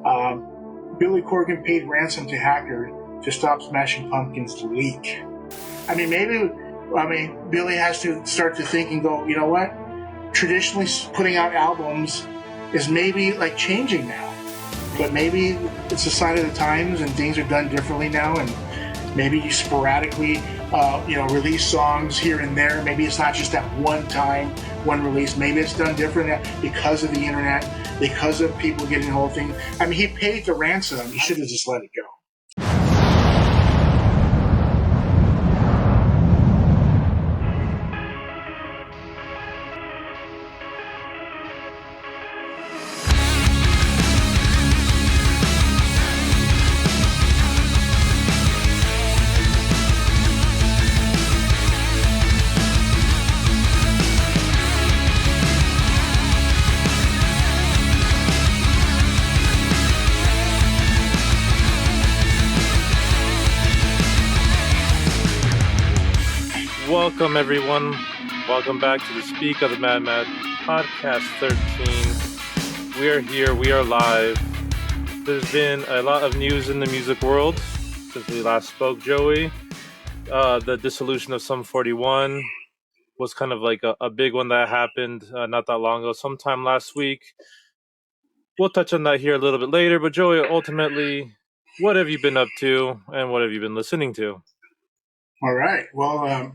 Billy Corgan paid ransom to hacker to stop Smashing Pumpkins to leak. I mean, Billy has to start to think and go, you know what? Traditionally, putting out albums is maybe like changing now, but maybe it's a sign of the times and things are done differently now, and maybe you sporadically, release songs here and there. Maybe it's not just that one time, one release. Maybe it's done different because of the internet, because of people getting the whole thing. I mean, he paid the ransom. He should have just let it go. Welcome, everyone. Welcome back to the Speak of the Mad Podcast 13. We are here. We are live. There's been a lot of news in the music world since we last spoke, Joey. The dissolution of Sum 41 was kind of like a big one that happened not that long ago, sometime last week. We'll touch on that here a little bit later. But Joey, ultimately, what have you been up to and what have you been listening to? All right. Well,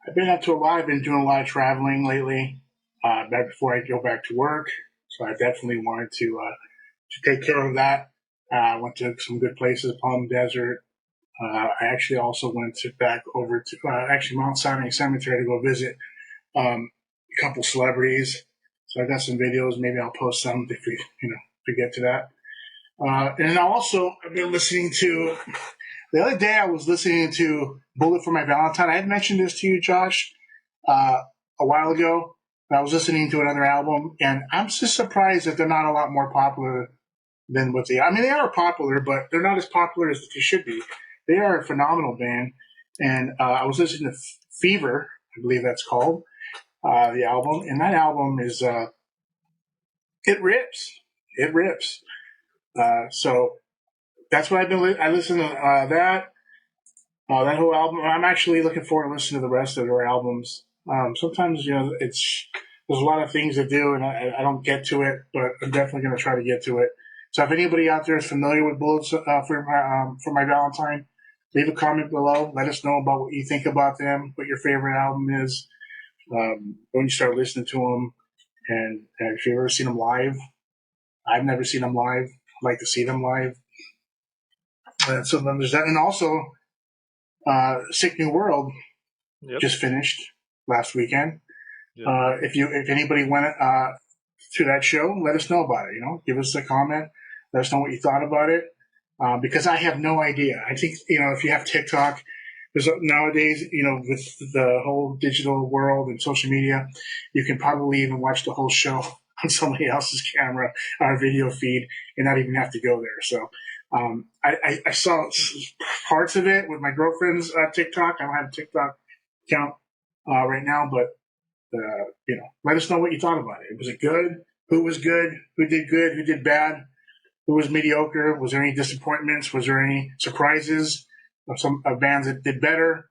I've been up to a lot. I've been doing a lot of traveling lately, back before I go back to work. So I definitely wanted to take care of that. I went to some good places, Palm Desert. I actually also went back over to Mount Sinai Cemetery to go visit a couple celebrities. So I got some videos. Maybe I'll post some if we get to that. And also, I've been listening to. The other day, I was listening to Bullet for My Valentine. I had mentioned this to you, Josh, a while ago. I was listening to another album, and I'm just surprised that they're not a lot more popular than what they are. I mean, they are popular, but they're not as popular as they should be. They are a phenomenal band, and I was listening to Fever, I believe that's called, the album, and that album is, it rips. It rips. So that's what I've been. I listened to that whole album. I'm actually looking forward to listening to the rest of their albums. Sometimes there's a lot of things to do, and I don't get to it, but I'm definitely going to try to get to it. So if anybody out there is familiar with Bullets for My Valentine, leave a comment below. Let us know about what you think about them, what your favorite album is, when you start listening to them, and if you've ever seen them live. I've never seen them live. I'd like to see them live. So then there's that, and also Sick New World just finished last weekend. Yep. If anybody went to that show, let us know about it. Give us a comment. Let us know what you thought about it, because I have no idea. I think if you have TikTok, there's nowadays with the whole digital world and social media, you can probably even watch the whole show on somebody else's camera or video feed and not even have to go there. So. I saw parts of it with my girlfriend's TikTok. I don't have a TikTok account right now, but let us know what you thought about it. Was it good? Who was good? Who did good? Who did bad? Who was mediocre? Was there any disappointments? Was there any surprises of some bands that did better?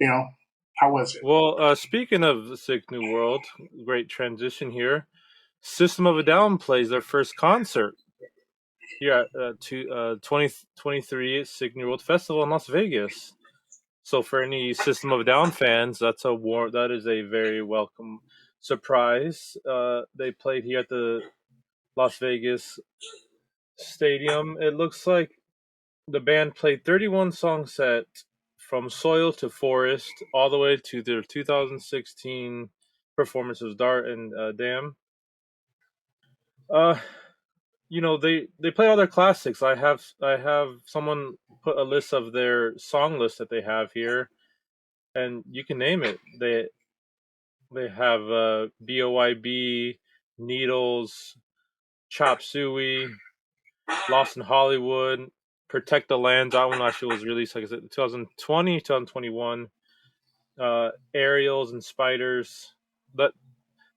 How was it? Well, speaking of the Sick New World, great transition here. System of a Down plays their first concert. Yeah, 2023 Sick New World Festival in Las Vegas. So for any System of a Down fans, that is a very welcome surprise. They played here at the Las Vegas Stadium. It looks like the band played 31 song set from Soil to Forest, all the way to their 2016 performances, Dart and Dam. They play all their classics. I have someone put a list of their song list that they have here, and you can name it. They have BOYB, Needles, Chop Suey, Lost in Hollywood, Protect the Land. That one actually was released, like I said, 2020, 2021. Aerials and Spiders. That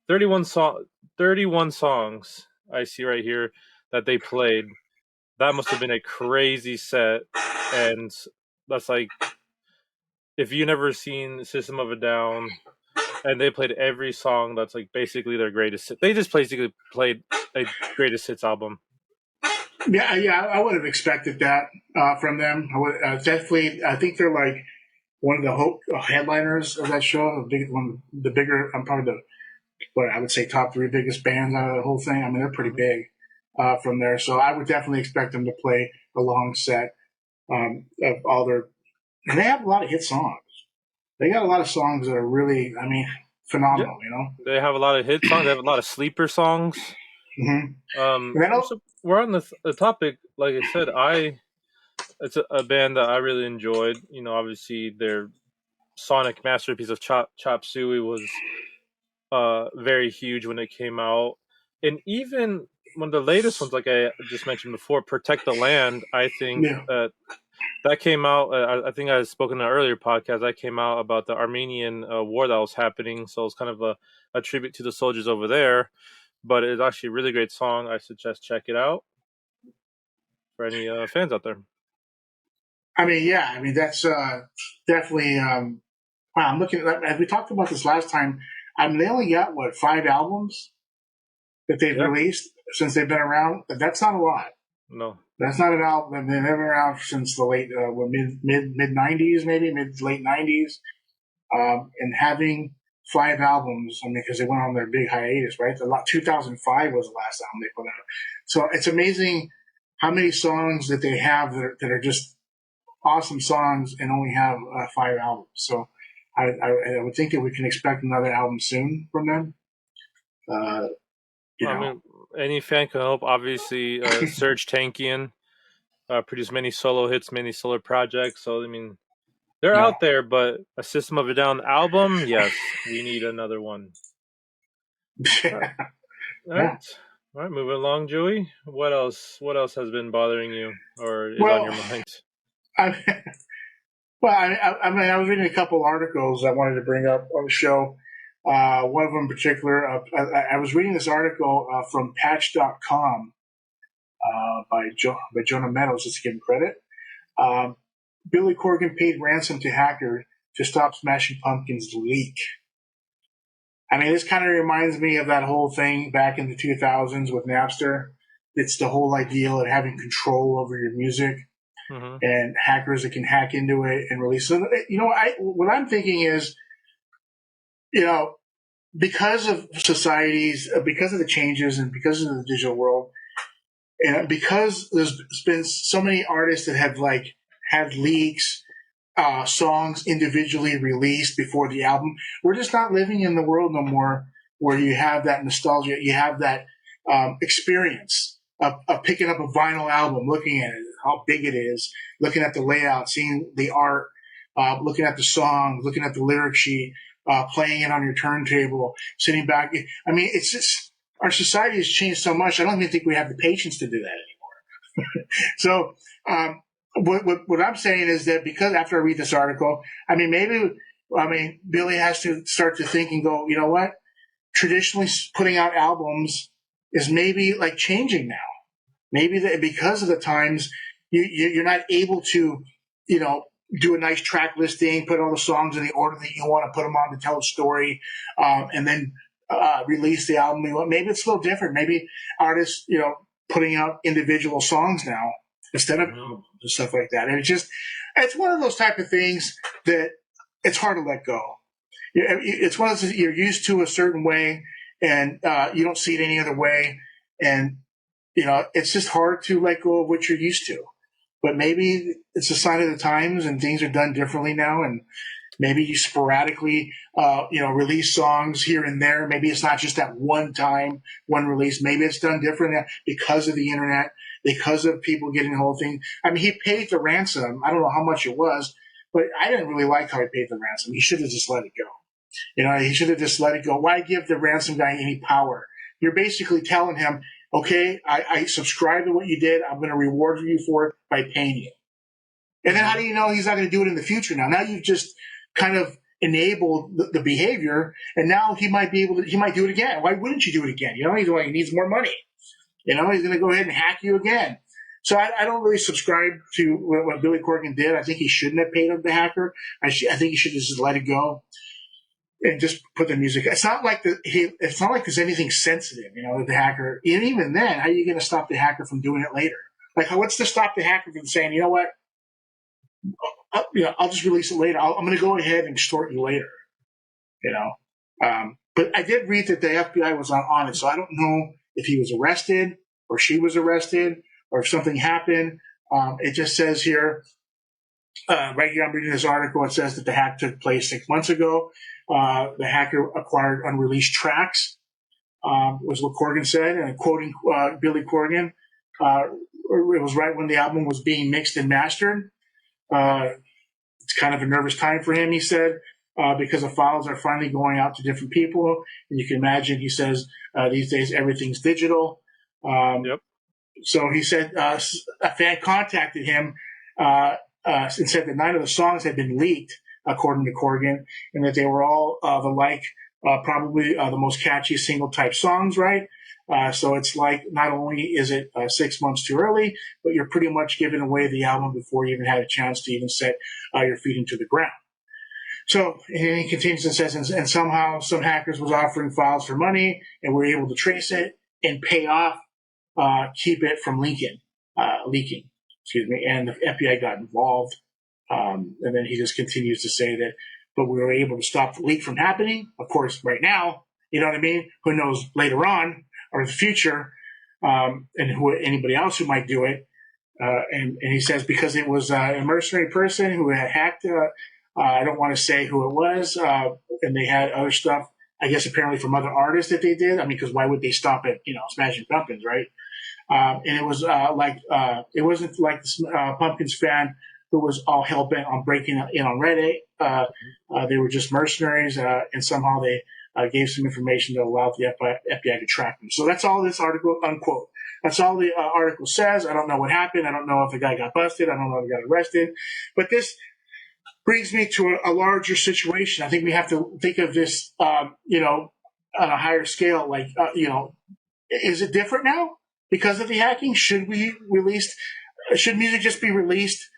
31 songs I see right here. that they played. That must have been a crazy set, and that's like if you never seen System of a Down, and they played every song that's like basically their greatest hit. They just basically played a greatest hits album. Yeah, I would have expected that from them. I would definitely. I think they're like one of the headliners of that show. The bigger. I'm probably what I would say top 3 biggest bands out of the whole thing. I mean, they're pretty big from there. So I would definitely expect them to play a long set of all their. And they have a lot of hit songs. They got a lot of songs that are really, I mean, phenomenal. They have a lot of hit songs. They have a lot of sleeper songs. Mm-hmm. So we're on the topic. Like I said, it's a band that I really enjoyed. Obviously their sonic masterpiece of Chop Suey was very huge when it came out, and even one of the latest ones, like I just mentioned before, Protect the Land. I think that came out. I think I spoke in an earlier podcast. That came out about the Armenian war that was happening. So it's kind of a tribute to the soldiers over there. But it's actually a really great song. I suggest check it out for any fans out there. I mean, that's definitely. Wow, I'm looking at. As we talked about this last time, they only got 5 albums that they've released since they've been around. That's not a lot. No, that's not an album. They've been around since the late mid 90s, maybe mid late 90s, and having 5 albums. I mean, because they went on their big hiatus, right? 2005 was the last album they put out. So it's amazing how many songs that they have that are just awesome songs and only have 5 albums. So I would think that we can expect another album soon from them. I mean, any fan can hope. Obviously, Serge Tankian produced many solo hits, many solo projects. So I mean, they're out there. But a System of a Down album, yes, we need another one. All right. All right, moving along, Joey. What else has been bothering you or is on your mind? I was reading a couple articles I wanted to bring up on the show. One of them in particular, I was reading this article from Patch.com by Jonah Meadows, just to give him credit. Billy Corgan paid ransom to hacker to stop Smashing Pumpkins' leak. I mean, this kind of reminds me of that whole thing back in the 2000s with Napster. It's the whole idea of having control over your music. Mm-hmm. And hackers that can hack into it and release it. What I'm thinking is, because of societies, because of the changes and because of the digital world, and because there's been so many artists that have had leaks, songs individually released before the album, we're just not living in the world no more where you have that nostalgia, you have that experience of picking up a vinyl album, looking at it, how big it is, looking at the layout, seeing the art, looking at the song, looking at the lyric sheet, playing it on your turntable, sitting back. I mean, it's just, our society has changed so much. I don't even think we have the patience to do that anymore. So, what I'm saying is that because after I read this article, Billy has to start to think and go, you know what? Traditionally putting out albums is maybe changing now. Maybe because of the times, you're not able to, do a nice track listing, put all the songs in the order that you want to put them on to tell a story, and then release the album. Maybe it's a little different. Maybe artists, putting out individual songs now instead of stuff like that. And it's one of those type of things that it's hard to let go. It's one of those, you're used to a certain way, and you don't see it any other way, and it's just hard to let go of what you're used to. But maybe it's a sign of the times and things are done differently now. And maybe you sporadically, release songs here and there. Maybe it's not just that one time, one release. Maybe it's done differently because of the internet, because of people getting the whole thing. I mean, he paid the ransom. I don't know how much it was, but I didn't really like how he paid the ransom. He should have just let it go. He should have just let it go. Why give the ransom guy any power? You're basically telling him, okay, I subscribe to what you did. I'm going to reward you for it by paying you. And then how do you know he's not going to do it in the future now? Now you've just kind of enabled the behavior, and now he might do it again. Why wouldn't you do it again? He needs more money. He's going to go ahead and hack you again. So I don't really subscribe to what Billy Corgan did. I think he shouldn't have paid the hacker. I think he should just let it go and just put the music. It's not like it's not like there's anything sensitive, with the hacker. And even then, how are you going to stop the hacker from doing it later? Like, what's to stop the hacker from saying, you know what? I'll just release it later. I'm going to go ahead and extort you later. But I did read that the FBI was on it, so I don't know if he was arrested or she was arrested or if something happened. It just says here, right here, I'm reading this article. It says that the hack took place 6 months ago. The hacker acquired unreleased tracks, was what Corgan said, and quoting Billy Corgan, it was right when the album was being mixed and mastered. It's kind of a nervous time for him, he said, because the files are finally going out to different people. And you can imagine, he says, these days everything's digital. Yep. So he said a fan contacted him and said that 9 of the songs had been leaked, according to Corgan, and that they were all probably the most catchy single type songs, right? So it's like, not only is it 6 months too early, but you're pretty much giving away the album before you even had a chance to even set your feet into the ground. So and he continues and says, and somehow some hackers was offering files for money and were able to trace it and pay off, keep it from leaking, and the FBI got involved. And then he just continues to say that, but we were able to stop the leak from happening. Of course, right now, you know what I mean? Who knows later on or the future, and anybody else who might do it. And he says because it was a mercenary person who had hacked, I don't want to say who it was, and they had other stuff, I guess apparently from other artists that they did. I mean, because why would they stop at, Smashing Pumpkins, right? And it was it wasn't like the Pumpkins fan who was all hell bent on breaking in on Reddit. They were just mercenaries, and somehow they gave some information that allowed the FBI to track them. So that's all this article, unquote. That's all the article says. I don't know what happened. I don't know if the guy got busted. I don't know if he got arrested. But this brings me to a larger situation. I think we have to think of this, on a higher scale. Like, is it different now because of the hacking? Should music just be released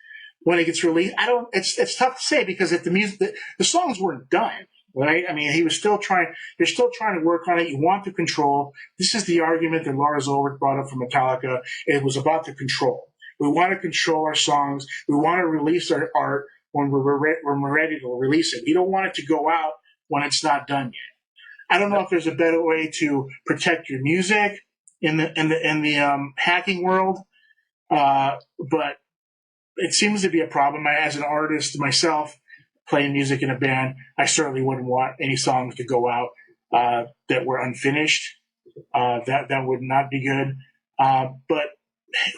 when it gets released? It's tough to say because if the songs weren't done, right? I mean, they're still trying to work on it. You want the control. This is the argument that Lars Ulrich brought up from Metallica. It was about the control. We want to control our songs. We want to release our art when we're ready to release it. We don't want it to go out when it's not done yet. I don't know if there's a better way to protect your music in the hacking world, but it seems to be a problem. As an artist myself, playing music in a band, I certainly wouldn't want any songs to go out that were unfinished. That would not be good. But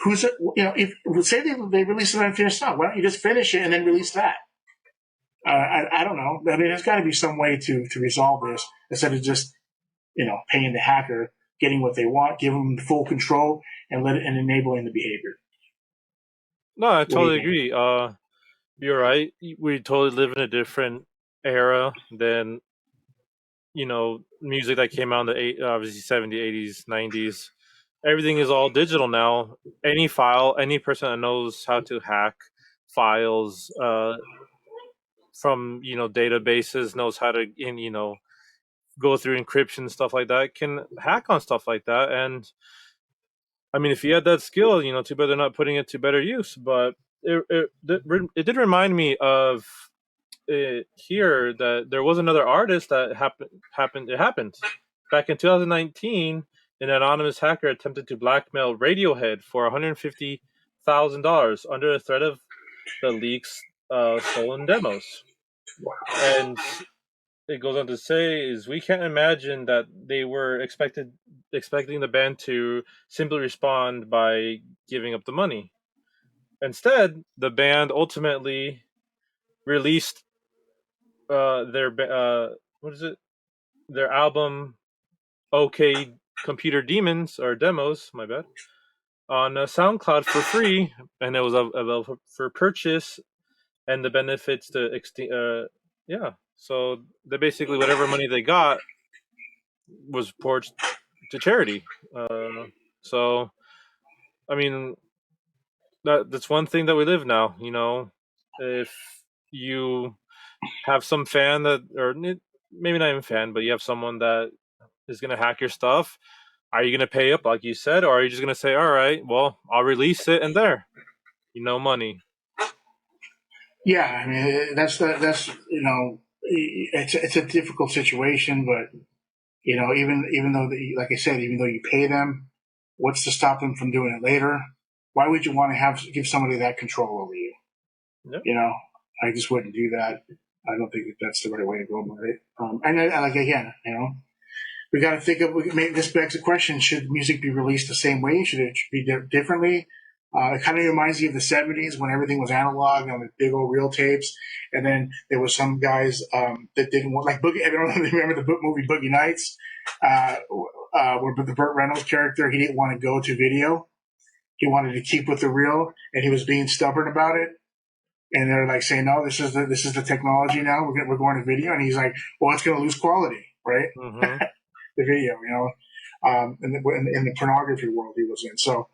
who's it? If say they release an unfinished song, why don't you just finish it and then release that? I don't know. I mean, there's got to be some way to resolve this instead of just paying the hacker, getting what they want, giving them full control, and enabling the behavior. No, I totally agree. You're right. We totally live in a different era than music that came out in the obviously 70s, 80s, 90s. Everything is all digital now. Any file, any person that knows how to hack files from databases, knows how to go through encryption, stuff like that, can hack on stuff like that. And I mean, if you had that skill, too bad they're not putting it to better use. But it did remind me of here that there was another artist that happened. It happened back in 2019. An anonymous hacker attempted to blackmail Radiohead for $150,000 under the threat of the leaks stolen demos. And it goes on to say is we can't imagine that they were expecting the band to simply respond by giving up the money. Instead, the band ultimately released their album OK Computer Demons, or demos, my bad, on SoundCloud for free, and it was available for purchase, and the benefits to so they basically, whatever money they got was poured to charity. So I mean, that's one thing that we live now. If you have some fan that, or maybe not even fan, but you have someone that is going to hack your stuff, are you going to pay up like you said, or are you just going to say, all right, well, I'll release it and there, money. Yeah, I mean that's it's a difficult situation, but even though like I said, even though you pay them, what's to stop them from doing it later? Why would you want to give somebody that control over you? Yep. I just wouldn't do that. I don't think that's the right way to go about it. Like again, we got to think of. This begs the question: should music be released the same way? Should it be differently? It kind of reminds me of the '70s when everything was analog on the big old reel tapes, and then there was some guys that didn't want, like Boogie. I don't know if you remember the movie Boogie Nights, where the Burt Reynolds character, he didn't want to go to video. He wanted to keep with the reel, and he was being stubborn about it. And they're like saying, "No, this is the technology now. We're going to video." And he's like, "Well, it's going to lose quality, right?" Mm-hmm. The video, in the pornography world he was in. So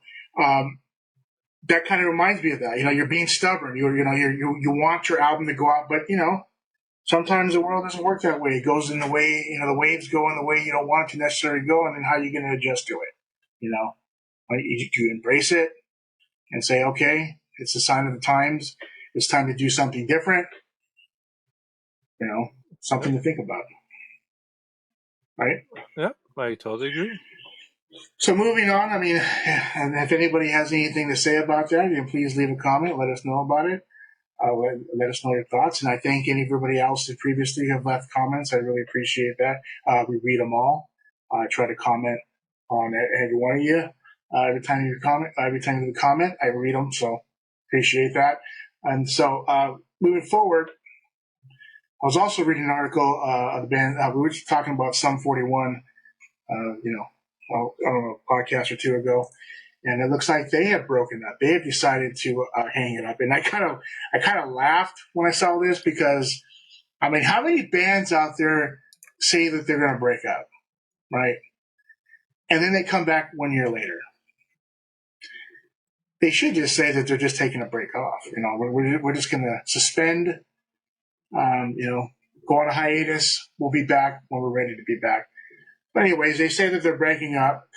that kind of reminds me of that. You're being stubborn. You want your album to go out, but sometimes the world doesn't work that way. It goes in the way the waves go in the way you don't want it to necessarily go, and then how are you going to adjust to it? You embrace it and say, okay, it's a sign of the times. It's time to do something different. Something to think about. Right? Yeah, I totally agree. So moving on, and if anybody has anything to say about that, then please leave a comment. Let us know about it. Let us know your thoughts. And I thank everybody else that previously have left comments. I really appreciate that. We read them all. I try to comment on every one of you. Every time you comment, I read them. So appreciate that. And so moving forward, I was also reading an article of the band. We were talking about Sum 41, I don't know, a podcast or two ago, and it looks like they have broken up. They have decided to hang it up, and I kind of laughed when I saw this because, how many bands out there say that they're going to break up, right? And then they come back 1 year later. They should just say that they're just taking a break off. We're just going to suspend. Go on a hiatus. We'll be back when we're ready to be back. But anyways, they say that they're breaking up.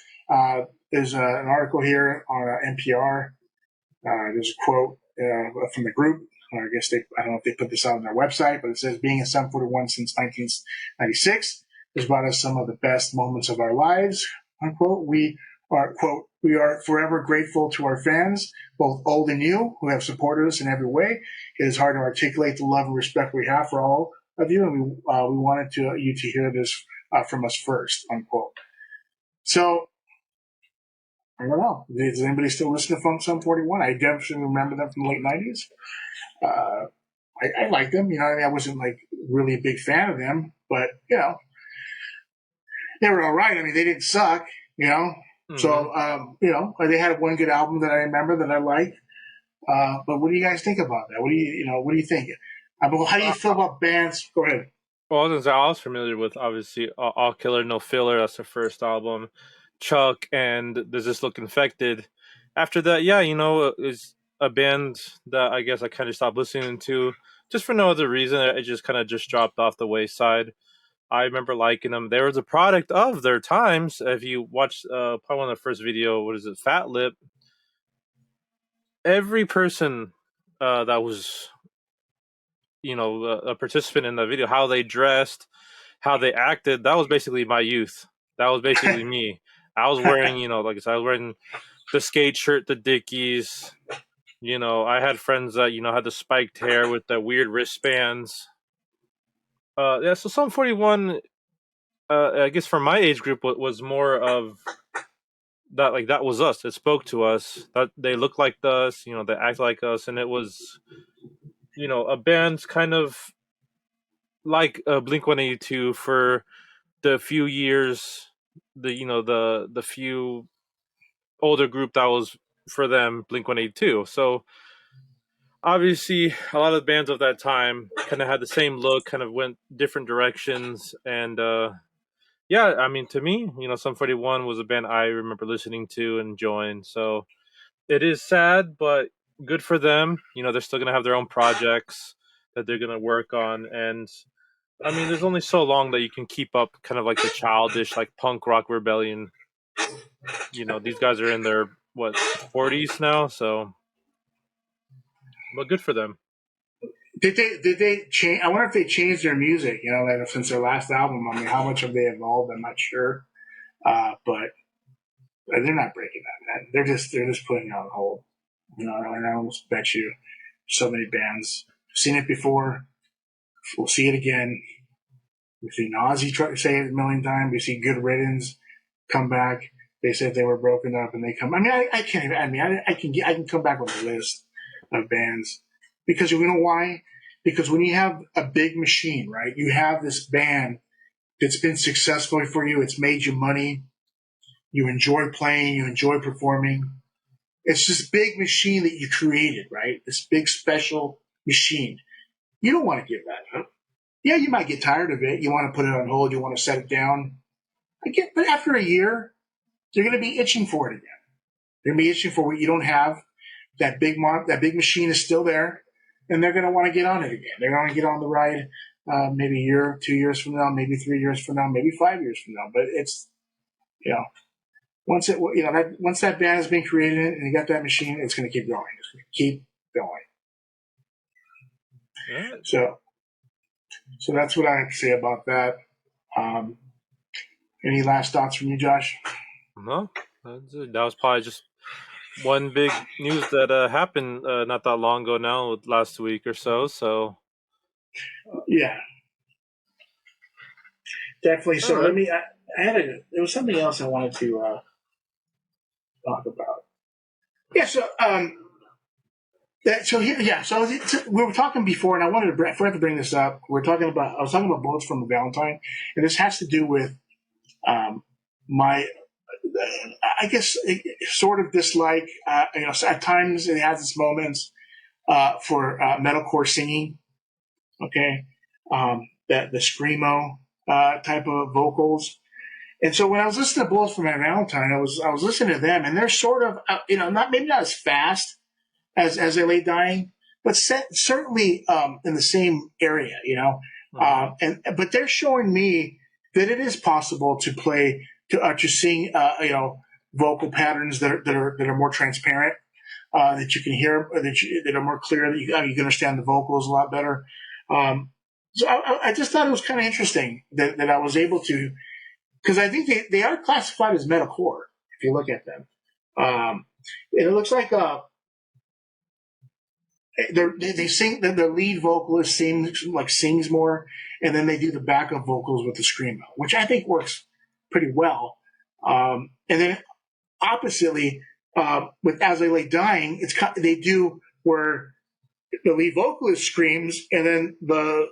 There's an article here on NPR. There's a quote from the group. I don't know if they put this out on their website, but it says, being in Sum 41 since 1996 has brought us some of the best moments of our lives, unquote. We are forever grateful to our fans, both old and new, who have supported us in every way. It is hard to articulate the love and respect we have for all of you, and we wanted you to hear this from us first, unquote. So, I don't know. Does anybody still listen to Sum 41? I definitely remember them from the late 90s. I liked them. I wasn't like really a big fan of them, but, they were all right. They didn't suck, Mm-hmm. So, they had one good album that I remember that I liked. But what do you guys think about that? What do you think? How do you feel about bands? Go ahead. Well, I was familiar with, obviously, All Killer, No Filler. That's their first album. Chuck and Does This Look Infected? After that, yeah, it's a band that I guess I kind of stopped listening to just for no other reason. It just kind of just dropped off the wayside. I remember liking them. They were the product of their times. If you watch probably one of the first video, what is it, Fat Lip? Every person that was, a participant in the video, how they dressed, how they acted, that was basically my youth. That was basically me. I was wearing, like I said, I was wearing the skate shirt, the Dickies. I had friends that, had the spiked hair with the weird wristbands. Yeah, so Sum 41, I guess for my age group, was more of that, like, that was us. It spoke to us. That they looked like us, they act like us, and it was, a band kind of like Blink-182 for the few years, the few older group that was for them, Blink-182. So obviously a lot of the bands of that time kind of had the same look, kind of went different directions, and yeah, I mean, to me, Sum 41 was a band I remember listening to and enjoying. So it is sad, but good for them. They're still gonna have their own projects that they're gonna work on, and I mean, there's only so long that you can keep up kind of like the childish, like punk rock rebellion. These guys are in their what 40s now, so but good for them. Did they change? I wonder if they changed their music. Like since their last album. I mean, how much have they evolved? I'm not sure. But they're not breaking that. They're just putting it on hold. And I almost bet you so many bands have seen it before. We'll see it again. We've seen Ozzy say it a million times. We've seen Good Riddance come back. They said they were broken up, and they come. I mean, I can't even. I mean, I can come back with a list of bands because you know why? Because when you have a big machine, right? You have this band that's been successful for you. It's made you money. You enjoy playing. You enjoy performing. It's this big machine that you created, right? This big special machine. You don't want to give that up. Yeah, you might get tired of it. You want to put it on hold. You want to set it down. But after a year, you're going to be itching for it again. You're going to be itching for what you don't have. That big machine is still there, and they're going to want to get on it again. They're going to get on the ride, maybe a year, 2 years from now, maybe 3 years from now, maybe 5 years from now. But it's once that band has been created and you got that machine, it's going to keep going. It's going to keep going. All right. So that's what I have to say about that. Any last thoughts from you, Josh? No, that was probably just one big news that happened not that long ago now, last week or so. So Yeah, definitely. So all right. there was something else I wanted to talk about. Yeah. So we were talking before, and I forgot to bring this up. I was talking about bullets from the Valentine, and this has to do with my, I guess, sort of dislike. At times it has its moments for metalcore singing. Okay, the screamo type of vocals. And so when I was listening to Bullets from Valentine, I was listening to them, and they're sort of not as fast as they lay dying, but certainly in the same area, but they're showing me that it is possible to play to sing vocal patterns that are more transparent, that you can hear, that are more clear, that you can understand the vocals a lot better. So I just thought it was kind of interesting that I was able to, because I think they are classified as metalcore if you look at them. And it looks like they sing. The lead vocalist sings more, and then they do the backup vocals with the screamo, which I think works pretty well. And then oppositely, with As They Lay Dying, they do where the lead vocalist screams, and then the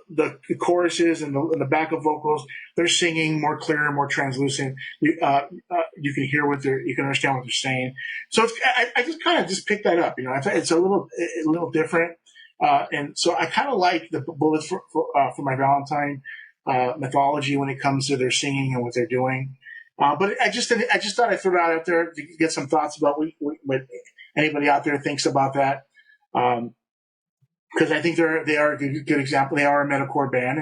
choruses and the backup vocals, they're singing more clear, more translucent. You can hear you can understand what they're saying. So I just kind of just picked that up. It's a little different, and so I kind of like the bullets for my Valentine mythology when it comes to their singing and what they're doing. But I just thought I'd throw it out there to get some thoughts about what anybody out there thinks about that. Because I think they are a good example. They are a metalcore band,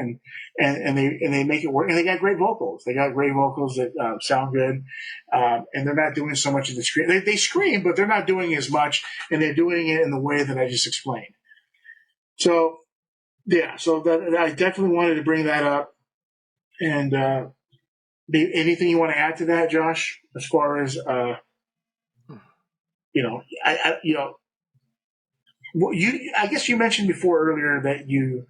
and they make it work. And they got great vocals. They got great vocals that sound good, and they're not doing so much of the scream. They scream, but they're not doing as much, and they're doing it in the way that I just explained. So yeah, I definitely wanted to bring that up. And anything you want to add to that, Josh? As far as I guess you mentioned before earlier that you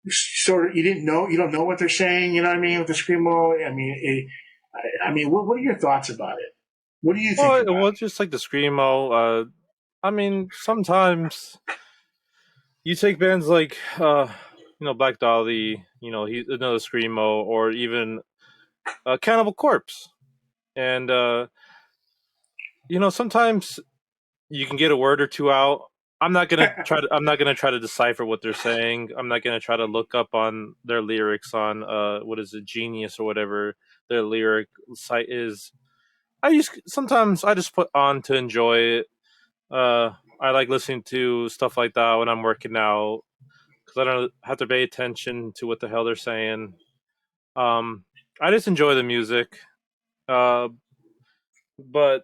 you don't know what they're saying. You know what I mean with the screamo. I mean, what are your thoughts about it? What do you think about Well, it? just like the screamo. I mean, sometimes you take bands like Black Dolly, he's another screamo, or even Cannibal Corpse, and sometimes you can get a word or two out. I'm not gonna try to. I'm not gonna try to decipher what they're saying. I'm not gonna try to look up on their lyrics on what is it, Genius or whatever their lyric site is. Sometimes I just put on to enjoy it. I like listening to stuff like that when I'm working out because I don't have to pay attention to what the hell they're saying. I just enjoy the music. Uh, but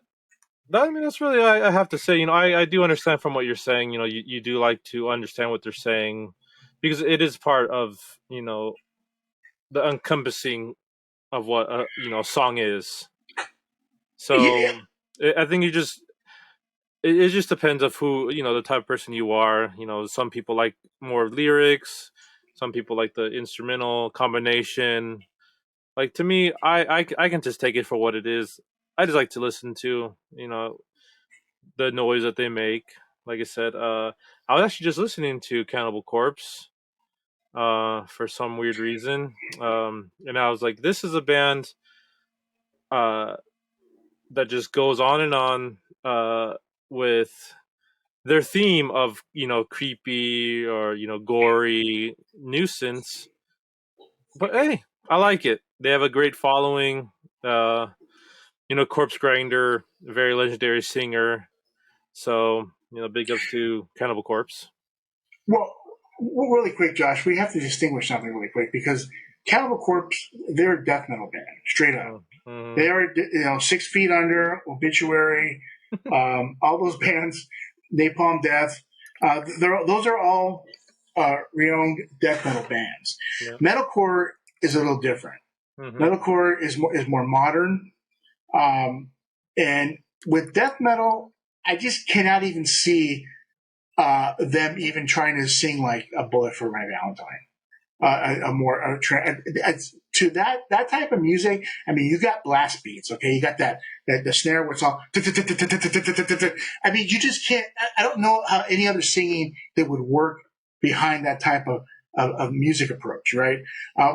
I mean, that's really I have to say. I do understand from what you're saying. You do like to understand what they're saying because it is part of the encompassing of what a song is. Yeah. So I think it just depends of who the type of person you are. Some people like more lyrics, some people like the instrumental combination. Like to me, I can just take it for what it is. I just like to listen to the noise that they make. Like I said, I was actually just listening to Cannibal Corpse for some weird reason, and I was like, this is a band uh, that just goes on and on with their theme of creepy or gory nuisance. But hey, I like it. They have a great following. Uh, Corpse Grinder, a very legendary singer. So big ups to Cannibal Corpse. Well, really quick, Josh, we have to distinguish something really quick because Cannibal Corpse, they're a death metal band, straight up. Mm-hmm. They are, 6 Feet Under, Obituary, all those bands, Napalm Death. Those are all renowned death metal bands. Yeah. Metalcore is a little different. Mm-hmm. Metalcore is more modern, and with death metal, I just cannot even see them even trying to sing like a bullet for my Valentine. To that type of music. I mean, you got blast beats, okay? You got that the snare where it's all. I mean, you just can't. I don't know how any other singing that would work behind that type of music approach, right?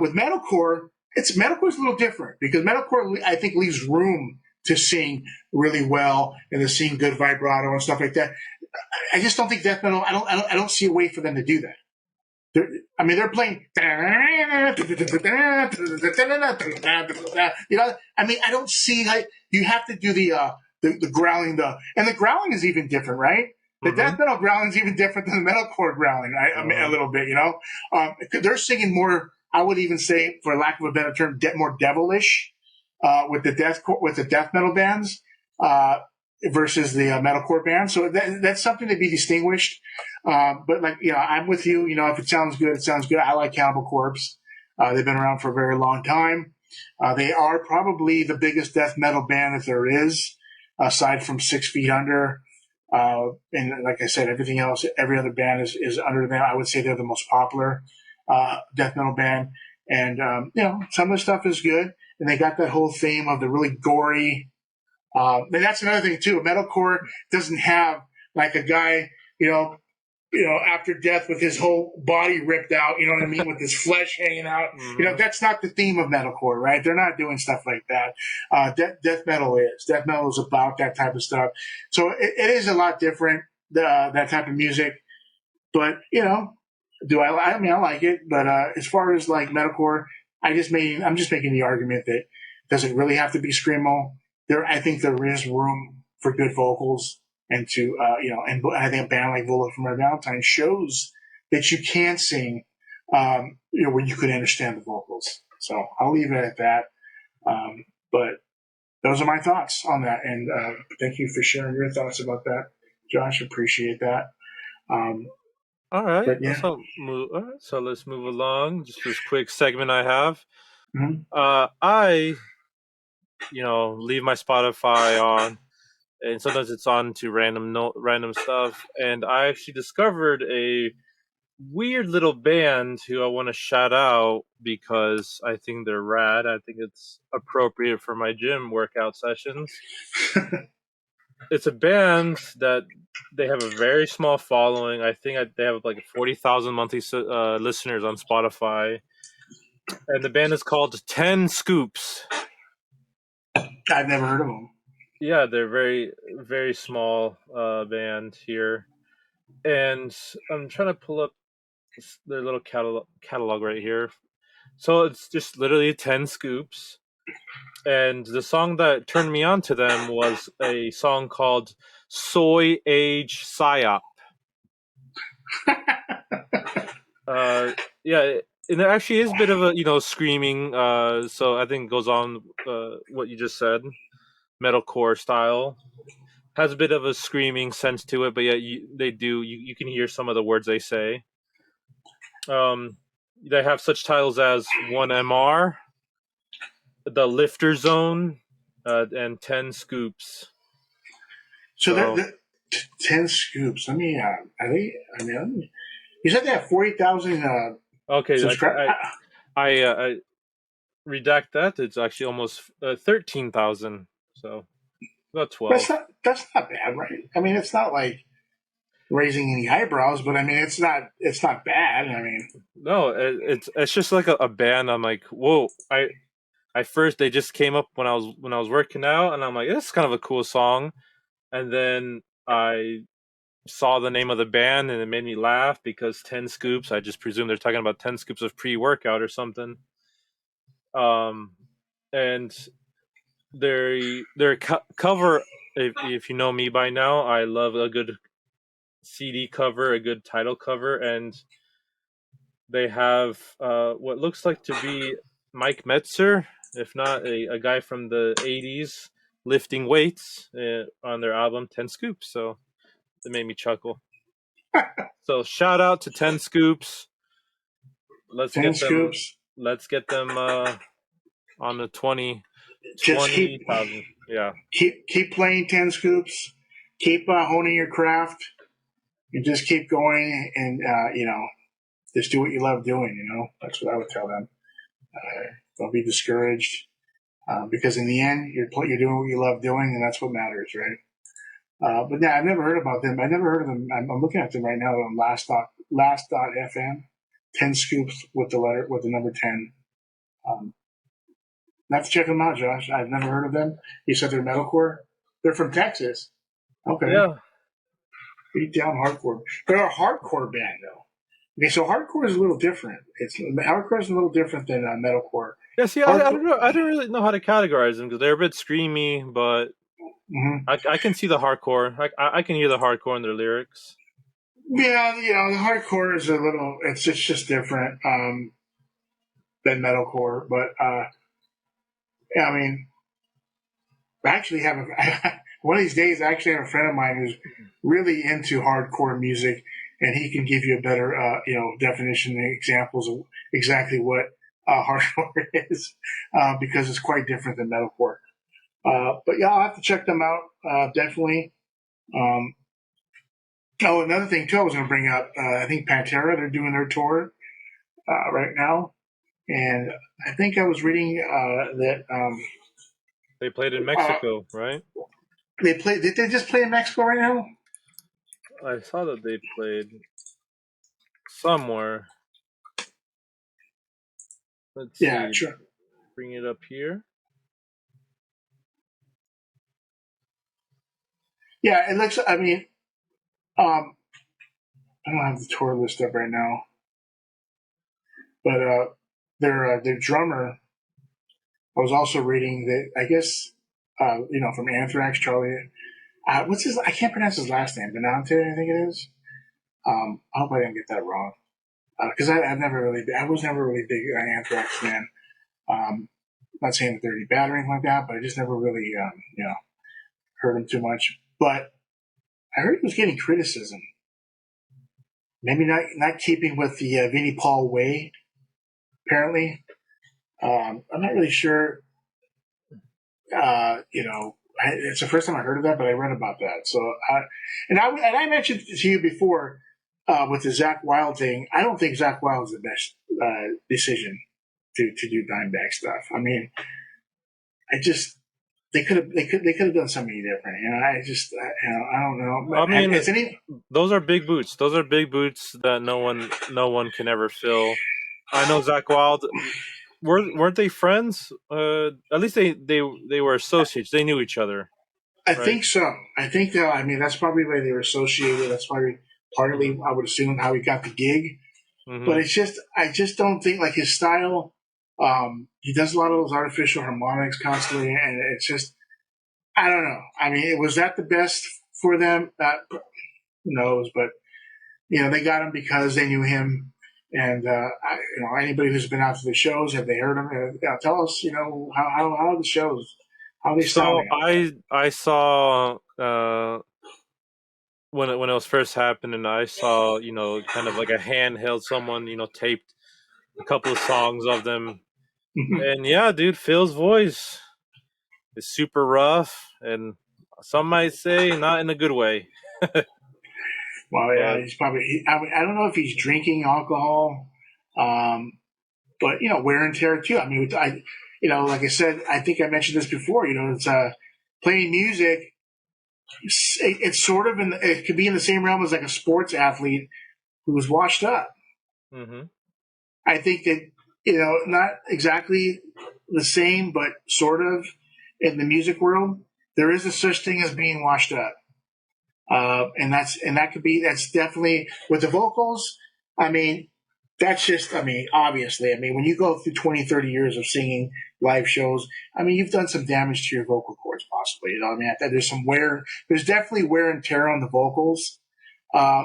With metalcore, metalcore's a little different because metalcore, I think, leaves room to sing really well and to sing good vibrato and stuff like that. I just don't think death metal. I don't see a way for them to do that. They're playing. I don't see how you have to do the growling. And the growling is even different, right? The death metal growling is even different than the metalcore growling. A little bit, they're singing more. I would even say, for lack of a better term, more devilish with the death metal bands. Versus the metalcore band. So that's something to be distinguished. But I'm with you. If it sounds good, it sounds good. I like Cannibal Corpse. They've been around for a very long time. They are probably the biggest death metal band that there is, aside from 6 Feet Under. And like I said, everything else, every other band is under them. I would say they're the most popular death metal band. And, some of the stuff is good. And they got that whole theme of the really gory, and that's another thing too. Metalcore doesn't have like a guy, after death with his whole body ripped out. You know what I mean? With his flesh hanging out. Mm-hmm. That's not the theme of metalcore, right? They're not doing stuff like that. Death metal is. Death metal is about that type of stuff. So it is a lot different. That type of music, but do I? I mean, I like it, but as far as like metalcore, I'm just making the argument that does it really have to be screamo? I think there is room for good vocals, and to and I think a band like Bullet for My Valentine shows that you can sing, when you could understand the vocals. So I'll leave it at that. But those are my thoughts on that, and thank you for sharing your thoughts about that, Josh. Appreciate that. All right. But yeah. All right, so let's move along. Just this quick segment I have. Mm-hmm. I leave my Spotify on, and sometimes it's on to random stuff. And I actually discovered a weird little band who I want to shout out because I think they're rad. I think it's appropriate for my gym workout sessions. It's a band that they have a very small following. I think they have like 40,000 monthly listeners on Spotify. And the band is called 10 Scoops. I've never heard of them. Yeah, they're very, very small band here. And I'm trying to pull up their little catalog right here. So it's just literally 10 scoops. And the song that turned me on to them was a song called Soy Age Psyop. Yeah, and there actually is a bit of a screaming. So I think it goes on what you just said, metalcore style. Has a bit of a screaming sense to it, but yeah, you can hear some of the words they say. They have such titles as 1MR, The Lifter Zone, and 10 Scoops. So the 10 scoops. Let me. You said they have 40,000 okay, subscribers. I redact that. It's actually almost 13,000. So about 12. That's not bad, right? I mean, it's not like raising any eyebrows, but I mean, it's not bad. I mean, no, it's just like a band. I'm like, whoa! I first they just came up when I was working out, and I'm like, this is kind of a cool song. And then I saw the name of the band, and it made me laugh because 10 scoops. I just presume they're talking about 10 scoops of pre-workout or something. And their cover. If you know me by now, I love a good CD cover, a good title cover, and they have what looks like to be Mike Metzer, if not a guy from the 80s, lifting weights on their album 10 Scoops. So it made me chuckle. So shout out to 10 Scoops. Let's 10 get scoops. Let's get them on the 20,000. Yeah. Keep playing 10 scoops. Keep honing your craft. And just keep going, and just do what you love doing. That's what I would tell them. Don't be discouraged, because in the end, you're doing what you love doing, and that's what matters, right? But yeah, I've never heard about them. I never heard of them. I'm looking at them right now on last.fm. 10 scoops with the number 10. Have to check them out, Josh. I've never heard of them. You said they're metalcore. They're from Texas. Okay. Yeah. Beat down hardcore. They're a hardcore band, though. Okay, so hardcore is a little different. Hardcore is a little different than metalcore. Yeah, see, I don't know. I don't really know how to categorize them because they're a bit screamy, but I can see the hardcore. I can hear the hardcore in their lyrics. Yeah, the hardcore is a little. It's just different than metalcore, but yeah, I mean, I actually have one of these days. I actually have a friend of mine who's really into hardcore music, and he can give you a better, definition and examples of exactly what hardcore is, because it's quite different than metalcore. But yeah, I'll have to check them out, definitely. Another thing too, I was going to bring up. I think Pantera, they're doing their tour right now, and I think I was reading that they played in Mexico, right? Did they just play in Mexico right now? I saw that they played somewhere. Let's see. Sure. Bring it up here. Yeah, it looks. I mean, I don't have the tour list up right now, but their drummer. I was also reading that. I guess from Anthrax, Charlie. What's his? I can't pronounce his last name. Benante, I think it is. I hope I didn't get that wrong, because I was never really big Anthrax fan. Not saying that they're any bad or anything like that, but I just never really heard him too much. But I heard he was getting criticism. Maybe not keeping with the Vinnie Paul way. Apparently, I'm not really sure. It's the first time I heard of that, but I read about that. So, I mentioned to you before with the Zakk Wylde thing. I don't think Zakk Wylde is the best decision to do Dimebag stuff. I mean, they could have done something different. I don't know. I mean, those are big boots. Those are big boots that no one can ever fill. I know Zakk Wylde. Weren't they friends? At least they were associates. They knew each other. I think so. I think that. I mean, that's probably why they were associated. That's probably partly I would assume how he got the gig. But it's just I just don't think like his style. He does a lot of those artificial harmonics constantly, and it's just I don't know. I mean, was that the best for them? Who knows? But they got him because they knew him. And anybody who's been out to the shows, have they heard him? Tell us, how are the shows? How are they sounding? I saw when it was first happening, I saw kind of like a handheld someone taped a couple of songs of them, and yeah, dude, Phil's voice is super rough, and some might say not in a good way. Well, yeah, he's probably. I don't know if he's drinking alcohol, but wear and tear too. I mean, like I said, I think I mentioned this before. It's playing music. It's sort of it could be in the same realm as like a sports athlete who's washed up. Mm-hmm. I think that not exactly the same, but sort of in the music world, there is a such thing as being washed up. That's definitely with the vocals. I mean, obviously, when you go through 20, 30 years of singing live shows, you've done some damage to your vocal cords possibly. There's definitely wear and tear on the vocals.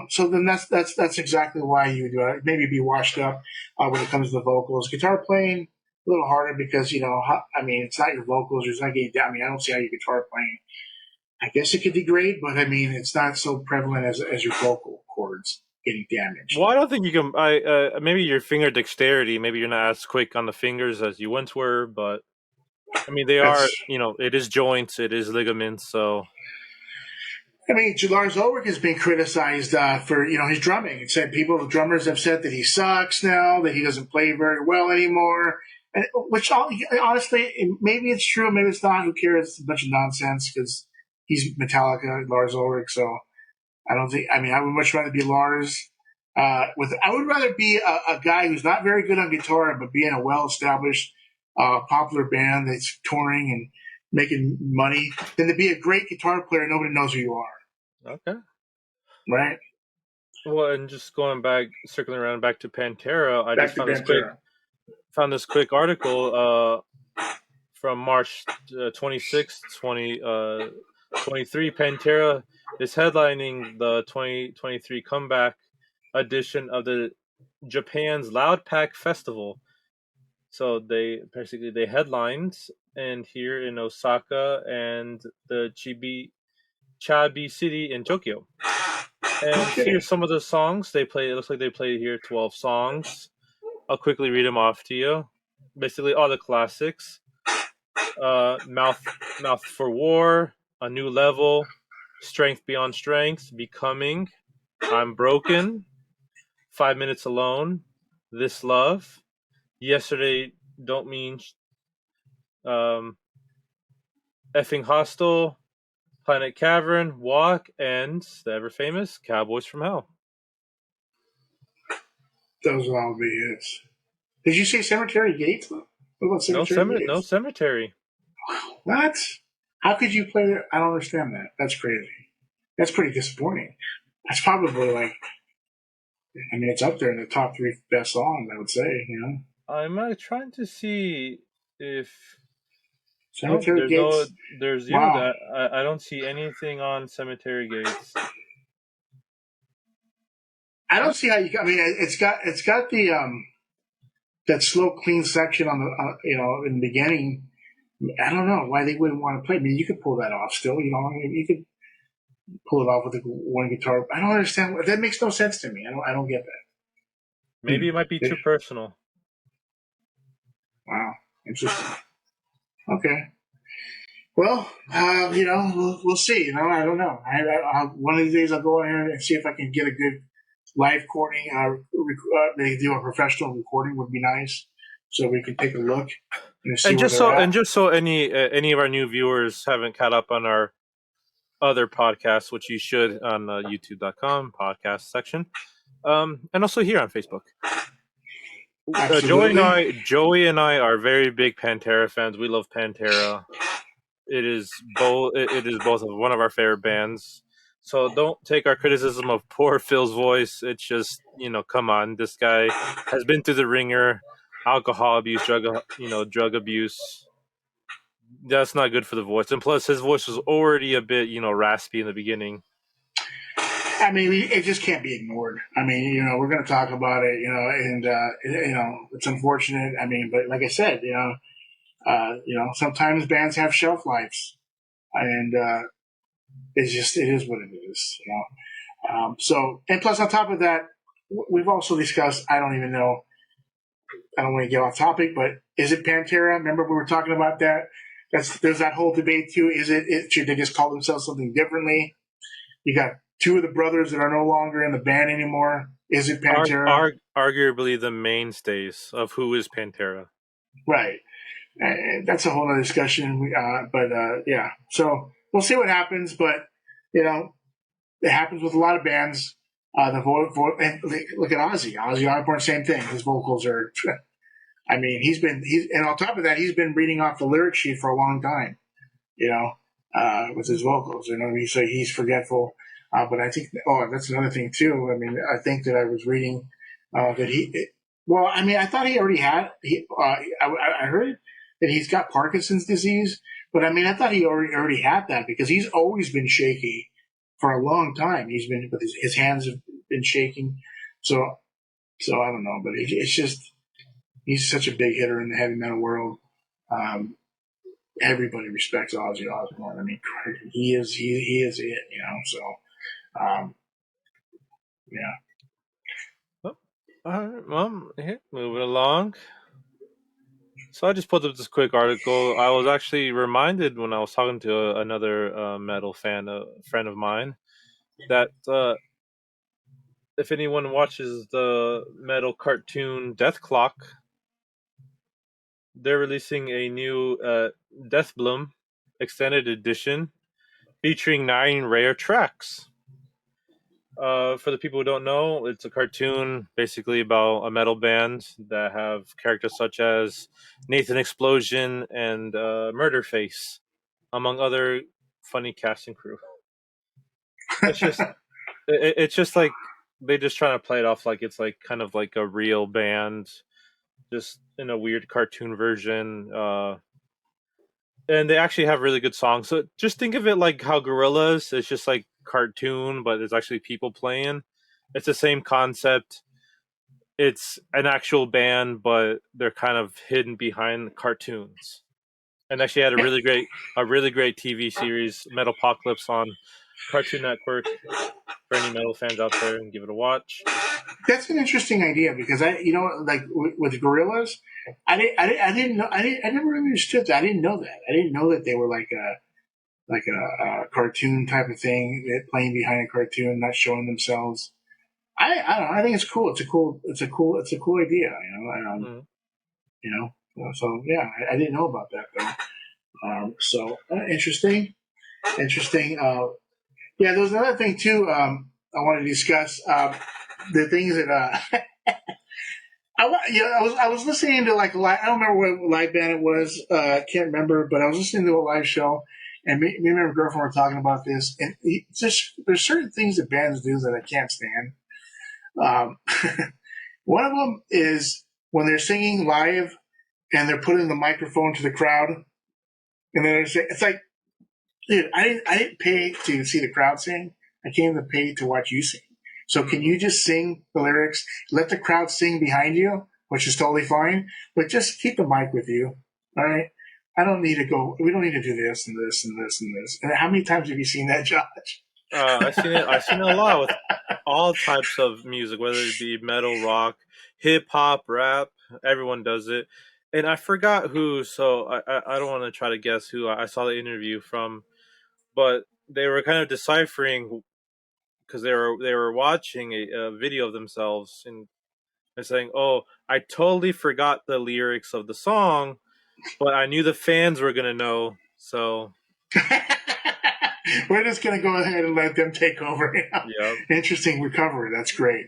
So then that's exactly why you would maybe be washed up when it comes to the vocals. Guitar playing a little harder because it's not your vocals. It's not getting down. I don't see how your guitar playing. I guess it could degrade, but it's not so prevalent as your vocal cords getting damaged. Well, I don't think you can. Maybe your finger dexterity. Maybe you're not as quick on the fingers as you once were, but they are. It is joints, it is ligaments. So, Lars Ulrich has been criticized for his drumming. It said the drummers have said that he sucks now, that he doesn't play very well anymore. And which honestly, maybe it's true, maybe it's not. Who cares? It's a bunch of nonsense because he's Metallica, Lars Ulrich. So I don't think. I would much rather be Lars. I would rather be a guy who's not very good on guitar, but be in a well-established, popular band that's touring and making money, than to be a great guitar player and nobody knows who you are. Okay. Right. Well, and just circling around back to Pantera, I just found this quick article from March 26th, 2023. Pantera is headlining the 2023 comeback edition of the Japan's Loud Pack Festival. So they headlined and here in Osaka and the Chabi City in Tokyo. And here's some of the songs they play. It looks like they played here 12 songs. I'll quickly read them off to you. Basically, all the classics: Mouth for War, A New Level, Strength Beyond Strength, Becoming, I'm Broken, 5 Minutes Alone, This Love, Yesterday Don't Mean, Effing Hostile, Planet Cavern, Walk, and the ever famous Cowboys from Hell. Those will all be it. Did you say Cemetery Gates? What about Cemetery Gates? No Cemetery. What? How could you play that? I don't understand that. That's crazy. That's pretty disappointing. That's probably it's up there in the top 3 best songs, I would say, I'm trying to see if Cemetery Gates. That I don't see anything on Cemetery Gates. I don't see how you. It's got the that slow, clean section on the in the beginning. I don't know why they wouldn't want to play. You could pull that off still. You could pull it off with one guitar. I don't understand. That makes no sense to me. I don't get that. Maybe it might be too personal. Wow, interesting. Okay. Well, we'll see. I don't know. One of these days I'll go in here and see if I can get a good live recording. They do a professional recording would be nice, so we can take a look and see. Just so any of our new viewers haven't caught up on our other podcasts, which you should on YouTube.com podcast section, and also here on Facebook. Joey and I are very big Pantera fans. We love Pantera. It is both one of our favorite bands. So don't take our criticism of poor Phil's voice. It's just, come on, this guy has been through the ringer, alcohol abuse, drug abuse. That's not good for the voice. And plus, his voice was already a bit, raspy in the beginning. I mean, it just can't be ignored. I mean, we're going to talk about it, and it's unfortunate. I mean, but like I said, sometimes bands have shelf lives, and it is what it is. So, and plus on top of that, we've also discussed. I don't even know. I don't want to get off topic, but is it Pantera? Remember we were talking about that. There's that whole debate too. Should they just call themselves something differently? You got two of the brothers that are no longer in the band anymore. Is it Pantera? Arguably the mainstays of who is Pantera. Right. That's a whole other discussion. Yeah. So we'll see what happens. But, it happens with a lot of bands. And look at Ozzy. Ozzy Osbourne, same thing. His vocals are. I mean, and on top of that, he's been reading off the lyric sheet for a long time. With his vocals. So he's forgetful. But I think, that's another thing too. I mean, I think that I was reading I thought he already had. I heard that he's got Parkinson's disease, but I mean, I thought he already had that because he's always been shaky for a long time. He's been, but his hands have been shaking. So I don't know, but it's just he's such a big hitter in the heavy metal world. Everybody respects Ozzy Osbourne. I mean, he is it, So, yeah. All right, well, here, moving along. So I just pulled up this quick article. I was actually reminded when I was talking to another metal fan, a friend of mine, that if anyone watches the metal cartoon Dethklok, they're releasing a new Death Bloom extended edition featuring 9 rare tracks. For the people who don't know, it's a cartoon basically about a metal band that have characters such as Nathan Explosion and Murderface, among other funny cast and crew. It's just like they just trying to play it off like it's like kind of like a real band, just in a weird cartoon version. And they actually have really good songs. So just think of it like how Gorillaz is just like cartoon, but it's actually people playing. It's the same concept. It's an actual band, but they're kind of hidden behind cartoons. And actually had a really great TV series, Metalopocalypse, on Cartoon Network. For any metal fans out there, and give it a watch. That's an interesting idea because like with Gorillaz, I didn't know. I never really understood that. I didn't know that. I didn't know that they were like a cartoon type of thing, playing behind a cartoon, not showing themselves. I don't know. I think it's cool. It's a cool idea. So yeah, I didn't know about that though. So interesting. Yeah, there was another thing too. I want to discuss the things that I was listening to like I don't remember what live band it was. Can't remember, but I was listening to a live show, and me and my girlfriend were talking about this. And there's certain things that bands do that I can't stand. One of them is when they're singing live and they're putting the microphone to the crowd, and then it's like, dude, I didn't pay to see the crowd sing. I came to pay to watch you sing. So can you just sing the lyrics, let the crowd sing behind you, which is totally fine, but just keep the mic with you, all right? We don't need to do this and this and this and this. And how many times have you seen that, Josh? I've seen it a lot with all types of music, whether it be metal, rock, hip hop, rap. Everyone does it. And I forgot who, so I don't want to try to guess who I saw the interview from, but they were kind of deciphering because they were watching a video of themselves and saying, "Oh, I totally forgot the lyrics of the song, but I knew the fans were gonna know." So we're just gonna go ahead and let them take over. Yep. Interesting recovery. That's great.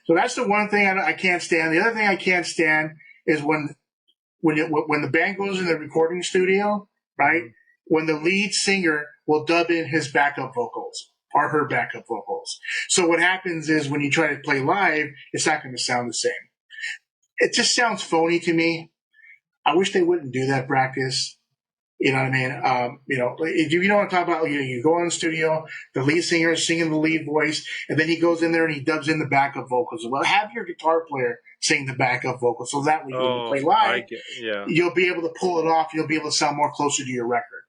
So that's the one thing I can't stand. The other thing I can't stand is when the band goes in the recording studio, right? Mm-hmm. When the lead singer will dub in his backup vocals. are her backup vocals. So what happens is when you try to play live, it's not going to sound the same. It just sounds phony to me. I wish they wouldn't do that practice. You know what I mean? You know what I'm talking about? You go in the studio, the lead singer is singing the lead voice, and then he goes in there and he dubs in the backup vocals. Well, have your guitar player sing the backup vocals, so that when you play live, you'll be able to pull it off. You'll be able to sound more closer to your record.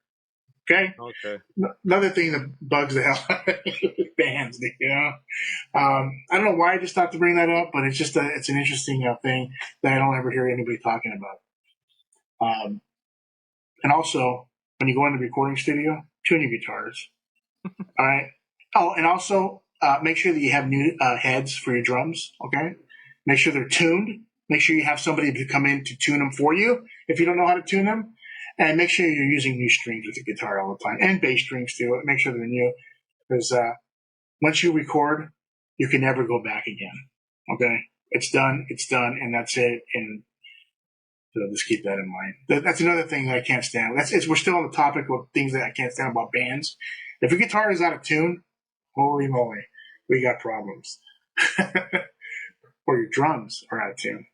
Okay? Okay. Another thing that bugs the hell out of bands, you know? I don't know why I just thought to bring that up, but it's just it's an interesting thing that I don't ever hear anybody talking about. And also, when you go in the recording studio, tune your guitars. All right? Oh, and also, make sure that you have new heads for your drums, okay? Make sure they're tuned. Make sure you have somebody to come in to tune them for you if you don't know how to tune them. And make sure you're using new strings with the guitar all the time. And bass strings, too. Make sure they're new. Because once you record, you can never go back again, okay? It's done, and that's it. And so just keep that in mind. That's another thing that I can't stand. We're still on the topic of things that I can't stand about bands. If your guitar is out of tune, holy moly, we got problems. Or your drums are out of tune.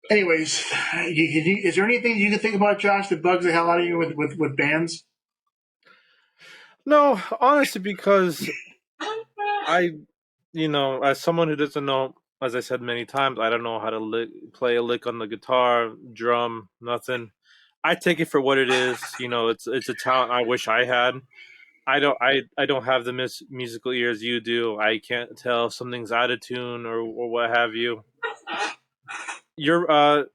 Anyways, is there anything you can think about, Josh, that bugs the hell out of you with bands? No, honestly, because as someone who doesn't know, as I said many times, I don't know how to play a lick on the guitar, drum, nothing. I take it for what it is. It's a talent I wish I had. I don't have the musical ears you do. I can't tell if something's out of tune or what have you. That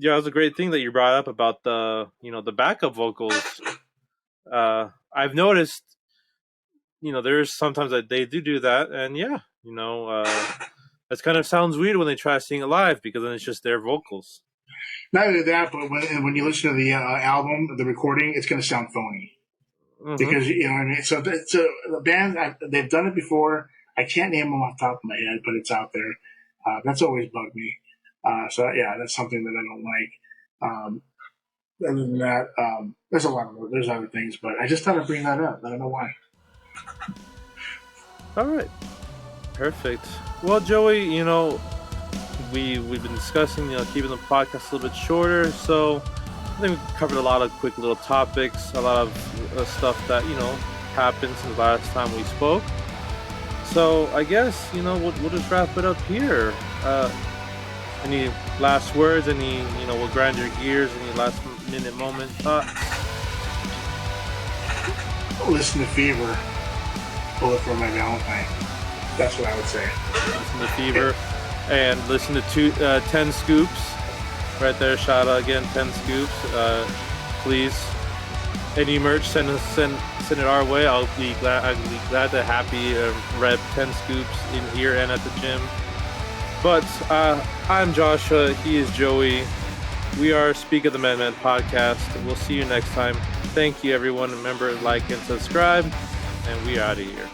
was a great thing that you brought up about the backup vocals. I've noticed, there's sometimes that they do that, and that kind of sounds weird when they try to sing it live because then it's just their vocals. Not only that, but when you listen to the album, the recording, it's going to sound phony. Mm-hmm. Because, you know what I mean? So the band, they've done it before. I can't name them off the top of my head, but it's out there. That's always bugged me. That's something that I don't like. Other than that, there's other things, but I just thought I'd bring that up. I don't know why. All right. Perfect. Well, Joey, we've been discussing, keeping the podcast a little bit shorter, so I think we covered a lot of quick little topics, a lot of stuff that, happened since the last time we spoke. So I guess, we'll just wrap it up here. Any last words? We'll grind your gears. Any last minute moment thoughts? Listen to Fever. Bullet for my Valentine. That's what I would say. Listen to Fever. And listen to 10 Scoops. Right there, shout out again, 10 Scoops. Please, any merch, send it our way. I'd be glad to happy rep 10 Scoops in here and at the gym. But I'm Joshua. He is Joey. We are Speak of the Madmen podcast. We'll see you next time. Thank you, everyone. Remember, like and subscribe. And we are out of here.